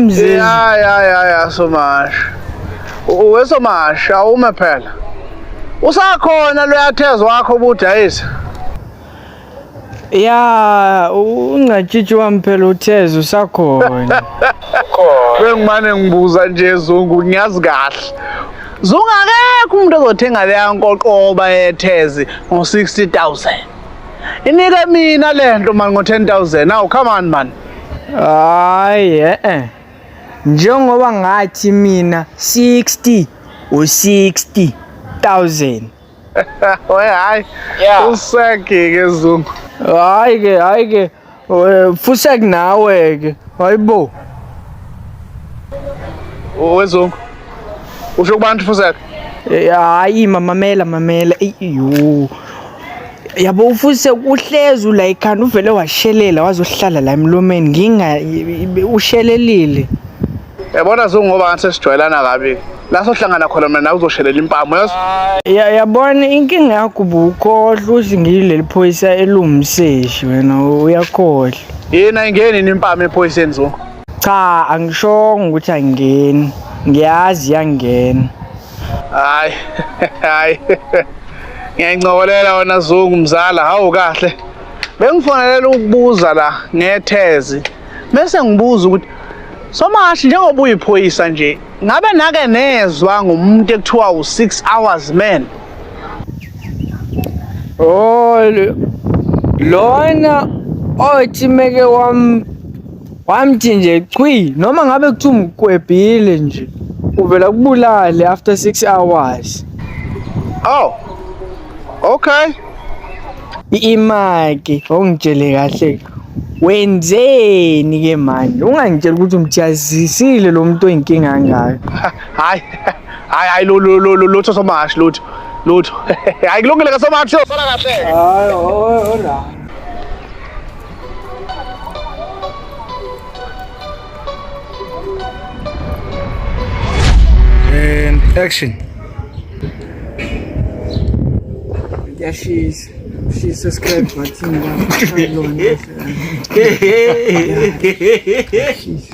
mzee. Ya Somash. Wesomash awume phela. Usakhona lo yathezwa wakho ubudayisa. Ya ungcatshitshi wami phela utheze usakhona. Bengimane ngibuza nje Zungu ngiyazi kahle. Zungu akekho umuntu ozothenga leya nkoqoba yethezi ngo-60,000. Inike mina lento man ngo-10,000. Now come on man. Hayi njengoba ngathi mina 60 u60,000. Oy hayi. Useke ke Zungu. Hayi ke fusek nawe ke. Hayibo. Wezungu. Usho kubantu fuseka? Hayi mamela yo. Yabo ufuse uhlezi la ikhanda uvele washelela wazohlala la emlomeni nginga ushelelile. Yabona Zungu ngoba ngathi sijwayelana kabi. La sohlangana khona mina nawe uzoshelela impamo yazi? Yabona inkinga yakho ubukhohlwa uthi ngileli phoyisa elumseshi wena uyakhohlwa. Yena ingeni impamo ephoyiseni Zungu? Cha angishongo ukuthi angeni. Ngiyazi yangena. Hayi. Ngiyancokolela wona Zungu mzala hawu kahle. Bengifonela ukubuza la ngethezi. Bese ngibuza ukuthi Somash njengoba uyiphoyisa nje ngabe nake nezwa ngomuntu ekuthiwa u6 hours man. Lona othi meke wamthi nje chwi noma ngabe kuthi umkwebhile nje uvela kubulale after 6 hours. Oh. Okay. Imaki ongitshele kahle. Wenzeni ke manje? Ungangitshela ukuthi umthiyazisile lo muntu oyinkinga ngayo. Hayi lutho Somash lutho. Hayi kulungile ka Somash sona kahle. Hayi ora. And action. Yeah, she's subscribed button. She's